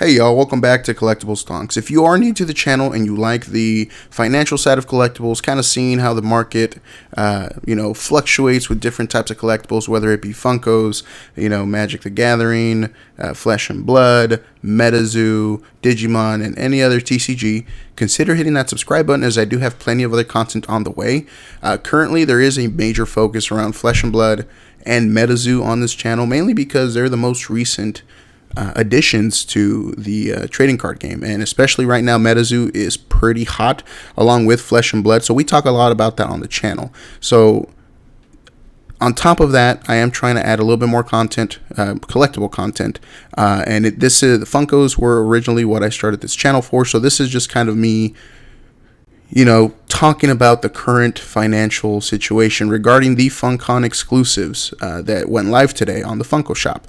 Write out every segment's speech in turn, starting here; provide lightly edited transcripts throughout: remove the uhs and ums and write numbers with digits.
Hey y'all, welcome back to Collectibles Stonks. If you are new to the channel and you like the financial side of collectibles, kind of seeing how the market, fluctuates with different types of collectibles, whether it be Funkos, Magic the Gathering, Flesh and Blood, MetaZoo, Digimon, and any other TCG, consider hitting that subscribe button as I do have plenty of other content on the way. Currently, there is a major focus around Flesh and Blood and MetaZoo on this channel, mainly because they're the most recent additions to the trading card game, and especially right now MetaZoo is pretty hot along with Flesh and Blood, so we talk a lot about that on the channel. So on top of that, I am trying to add a little bit more content, collectible content, and the Funkos were originally what I started this channel for, so this is just kind of me talking about the current financial situation regarding the Funkon exclusives that went live today on the Funko shop.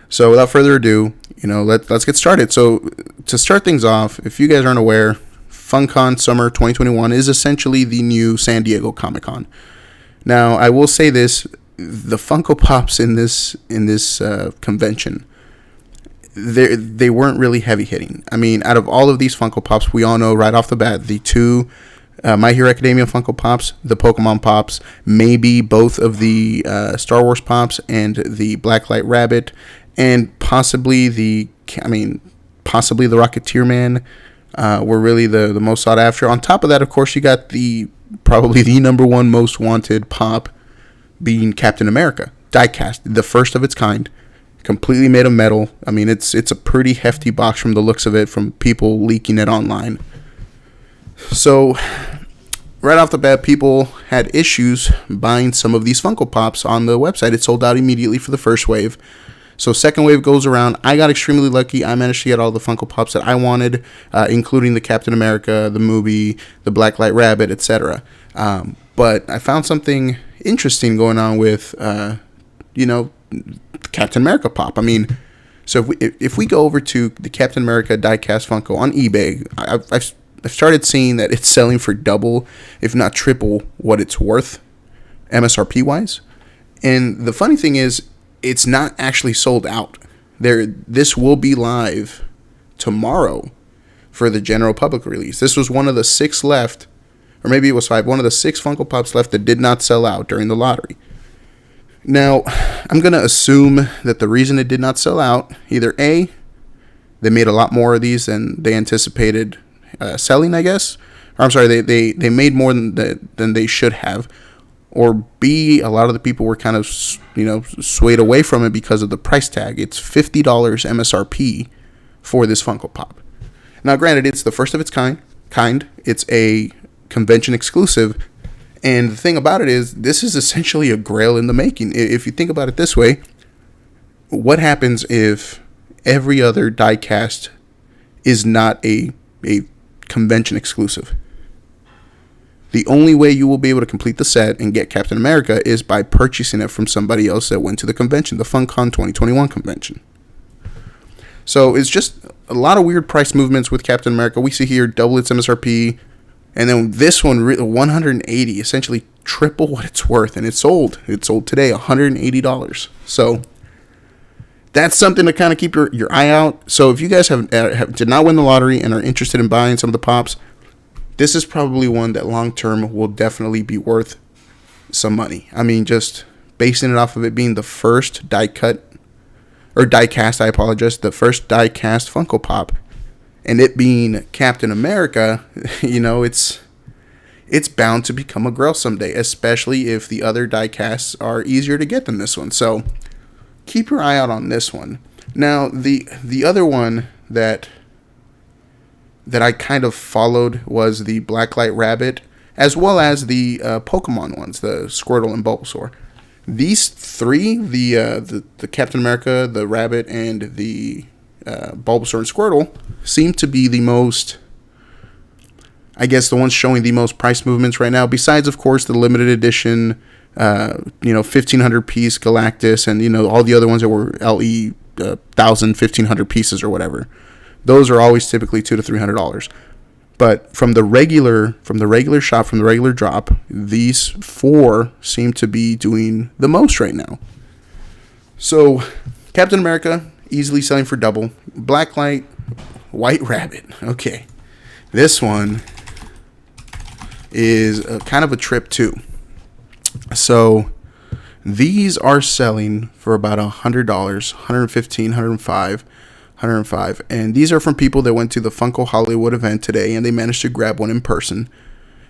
So without further ado, let's get started. So to start things off, if you guys aren't aware, Funkon Summer 2021 is essentially the new San Diego Comic-Con. Now, I will say this, the Funko Pops in this convention, they weren't really heavy hitting. I mean, out of all of these Funko Pops, we all know right off the bat, the two My Hero Academia Funko Pops, the Pokemon Pops, maybe both of the Star Wars Pops and the Blacklight Rabbit, and possibly the Rocketeer Man were really the most sought after. On top of that, of course, you got probably the number one most wanted pop being Captain America diecast, the first of its kind, completely made of metal. I mean, it's a pretty hefty box from the looks of it, from people leaking it online. So right off the bat, people had issues buying some of these Funko Pops on the website. It sold out immediately for the first wave. So second wave goes around. I got extremely lucky. I managed to get all the Funko Pops that I wanted, including the Captain America, the movie, the Blacklight Rabbit, etc. But I found something interesting going on with, Captain America Pop. I mean, so if we go over to the Captain America diecast Funko on eBay, I've started seeing that it's selling for double, if not triple, what it's worth, MSRP wise. And the funny thing is, it's not actually sold out. This will be live tomorrow for the general public release. This was one of the 6 left, or maybe it was 5, one of the 6 Funko Pops left that did not sell out during the lottery. Now, I'm going to assume that the reason it did not sell out, either A, they made a lot more of these than they anticipated selling, I guess. Or I'm sorry, they made more than they should have. Or B, a lot of the people were kind of, swayed away from it because of the price tag. It's $50 MSRP for this Funko Pop. Now, granted, it's the first of its kind. It's a convention exclusive. And the thing about it is, this is essentially a grail in the making. If you think about it this way, what happens if every other diecast is not a convention exclusive? The only way you will be able to complete the set and get Captain America is by purchasing it from somebody else that went to the convention, the Funkon 2021 convention. So it's just a lot of weird price movements with Captain America. We see here double its MSRP, and then this one, $180, essentially triple what it's worth, and it sold today, $180. So that's something to kind of keep your eye out. So if you guys did not win the lottery and are interested in buying some of the Pops, this is probably one that long-term will definitely be worth some money. I mean, just basing it off of it being the first diecast, the first diecast Funko Pop, and it being Captain America, it's bound to become a grail someday, especially if the other diecasts are easier to get than this one. So keep your eye out on this one. Now, the other one that I kind of followed was the Blacklight Rabbit, as well as the Pokemon ones, the Squirtle and Bulbasaur. These 3, the Captain America, the Rabbit, and the Bulbasaur and Squirtle, seem to be the most, I guess, the ones showing the most price movements right now, besides, of course, the limited edition, 1,500 piece Galactus, and, all the other ones that were LE 1,000, 1,500 pieces or whatever. Those are always typically $200 to $300. But from the regular shop, from the regular drop, these 4 seem to be doing the most right now. So Captain America, easily selling for double. Blacklight, White Rabbit. Okay. This one is kind of a trip too. So these are selling for about $100, $115, $105, and these are from people that went to the Funko Hollywood event today and they managed to grab one in person.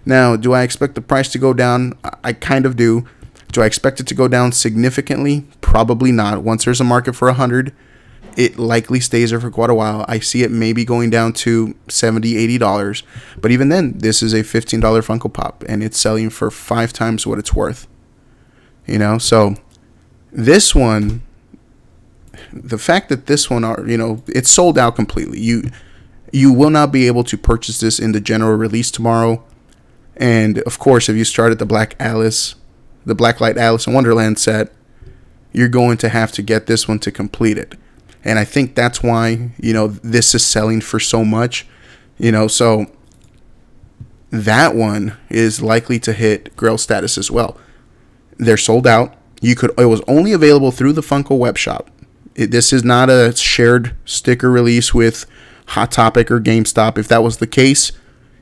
Now, do I expect the price to go down? I kind of do. Do I expect it to go down significantly? Probably not. Once there's a market for 100, it likely stays there for quite a while. I see it maybe going down to $70, $80. But even then, this is a $15 Funko Pop, and it's selling for 5 times what it's worth. You know, so this one, the fact that this one are, you know, it's sold out completely. You will not be able to purchase this in the general release tomorrow. And of course, if you start at the Blacklight Alice in Wonderland set, you're going to have to get this one to complete it. And I think that's why, you know, this is selling for so much, you know, so that one is likely to hit grail status as well. They're sold out. It was only available through the Funko web shop. This is not a shared sticker release with Hot Topic or GameStop. If that was the case,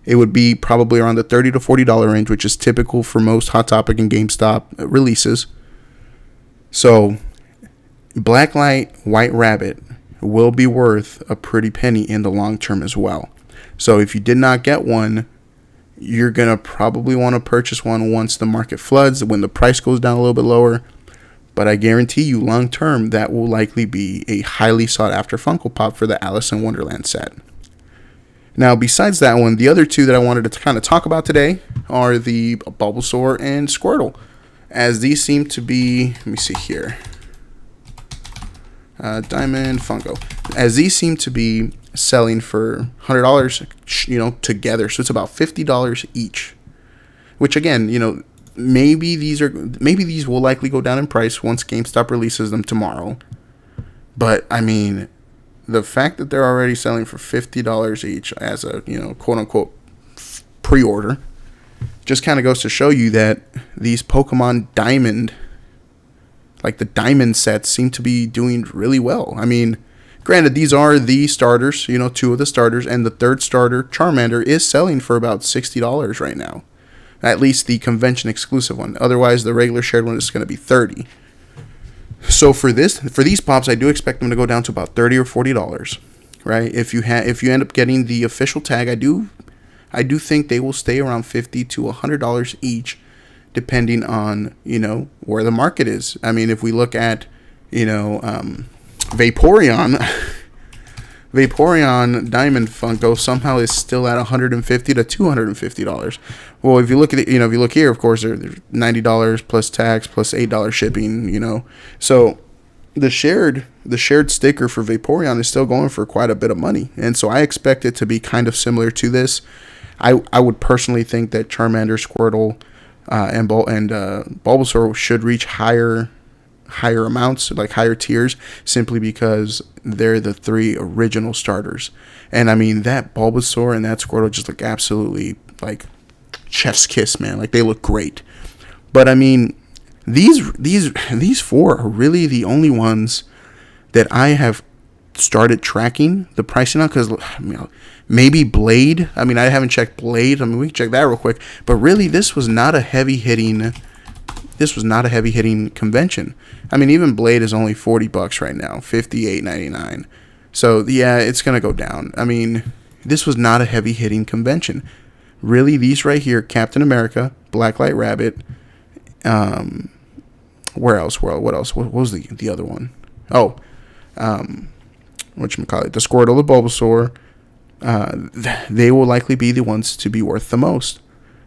it would be probably around the $30 to $40 range, which is typical for most Hot Topic and GameStop releases. So Blacklight White Rabbit will be worth a pretty penny in the long term as well. So if you did not get one, you're going to probably want to purchase one once the market floods, when the price goes down a little bit lower. But I guarantee you, long term, that will likely be a highly sought after Funko Pop for the Alice in Wonderland set. Now, besides that one, the other two that I wanted to kind of talk about today are the Bulbasaur and Squirtle, as these seem to be, let me see here, Diamond Funko, as these seem to be selling for $100, you know, together. So it's about $50 each, which again, you know, maybe these will likely go down in price once GameStop releases them tomorrow. But I mean, the fact that they're already selling for $50 each as a, you know, quote unquote pre-order just kind of goes to show you that these Pokemon Diamond, like the Diamond sets, seem to be doing really well. I mean, granted, these are the starters, you know, 2 of the starters, and the 3rd starter, Charmander, is selling for about $60 right now. At least the convention exclusive one. Otherwise, the regular shared one is going to be $30. So for these pops, I do expect them to go down to about $30 or $40, right? If you end up getting the official tag, I do think they will stay around $50 to $100 each, depending on, you know, where the market is. I mean, if we look at, you know, Vaporeon Diamond Funko somehow is still at $150 to $250. Well, if you look at it, you know, if you look here, of course, they're $90 plus tax plus $8 shipping, you know. So the shared sticker for Vaporeon is still going for quite a bit of money. And so I expect it to be kind of similar to this. I would personally think that Charmander, Squirtle, and Bulbasaur should reach higher amounts, like higher tiers, simply because they're the 3 original starters. And I mean, that Bulbasaur and that Squirtle just look absolutely like chef's kiss, man. Like, they look great. But I mean, these 4 are really the only ones that I have started tracking the pricing on, because, you know, maybe Blade. I mean, I haven't checked Blade. I mean, we can check that real quick. But really, this was not a heavy hitting convention. I mean, even Blade is only $40 right now, $58.99. So yeah, it's gonna go down. I mean, this was not a heavy hitting convention. Really, these right here, Captain America, Blacklight Rabbit. Where else? What else? What was the other one? Oh, whatchamacallit, the Squirtle, the Bulbasaur. They will likely be the ones to be worth the most.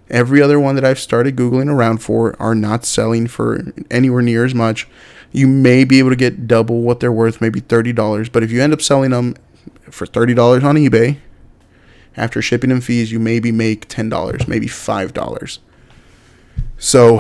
Every other one that I've started Googling around for are not selling for anywhere near as much. You may be able to get double what they're worth, maybe $30. But if you end up selling them for $30 on eBay, after shipping and fees, you maybe make $10, maybe $5. So,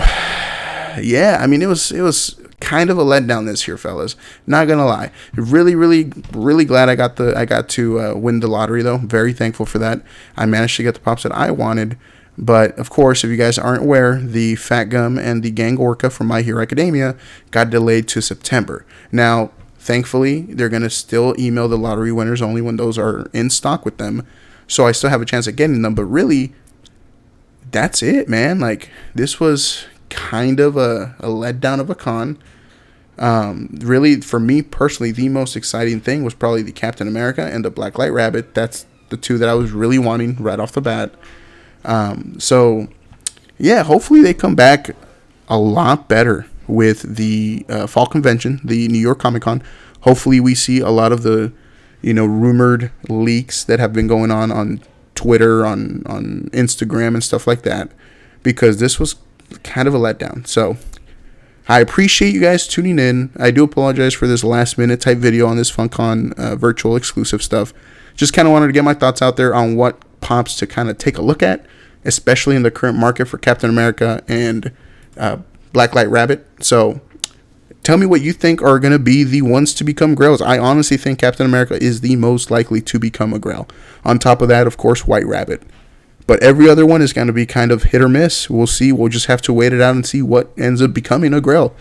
yeah, I mean, it was kind of a letdown this year, fellas. Not gonna lie. Really, really, really glad I got to win the lottery, though. Very thankful for that. I managed to get the pops that I wanted. But, of course, if you guys aren't aware, the Fat Gum and the Gang Orca from My Hero Academia got delayed to September. Now, Thankfully, they're going to still email the lottery winners only when those are in stock with them. So I still have a chance at getting them. But really, that's it, man. Like, this was kind of a letdown of a con. Really, for me personally, the most exciting thing was probably the Captain America and the Black Light Rabbit. That's the two that I was really wanting right off the bat. So, yeah, hopefully they come back a lot better with the fall convention, the New York Comic Con. Hopefully we see a lot of the, rumored leaks that have been going on Twitter, on Instagram and stuff like that, because this was kind of a letdown. So I appreciate you guys tuning in. I do apologize for this last minute type video on this Funkon virtual exclusive stuff. Just kind of wanted to get my thoughts out there on what pops to kind of take a look at, especially in the current market for Captain America and Black Light Rabbit. So tell me what you think are going to be the ones to become grails. I honestly think Captain America is the most likely to become a grail. On top of that, of course, White Rabbit. But every other one is going to be kind of hit or miss. We'll see. We'll just have to wait it out and see what ends up becoming a grail.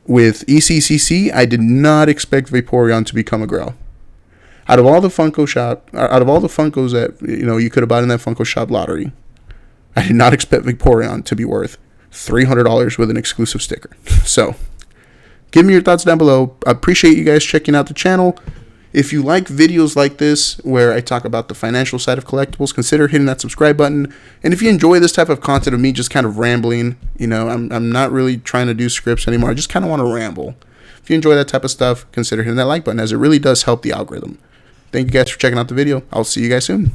With ECCC, I did not expect Vaporeon to become a grail. Out of all the Funkos that you could have bought in that Funko Shop lottery, I did not expect Vaporeon to be worth $300 with an exclusive sticker. So, give me your thoughts down below. I appreciate you guys checking out the channel. If you like videos like this, where I talk about the financial side of collectibles, consider hitting that subscribe button. And if you enjoy this type of content of me just kind of rambling, I'm not really trying to do scripts anymore. I just kind of want to ramble. If you enjoy that type of stuff, consider hitting that like button, as it really does help the algorithm. Thank you guys for checking out the video. I'll see you guys soon.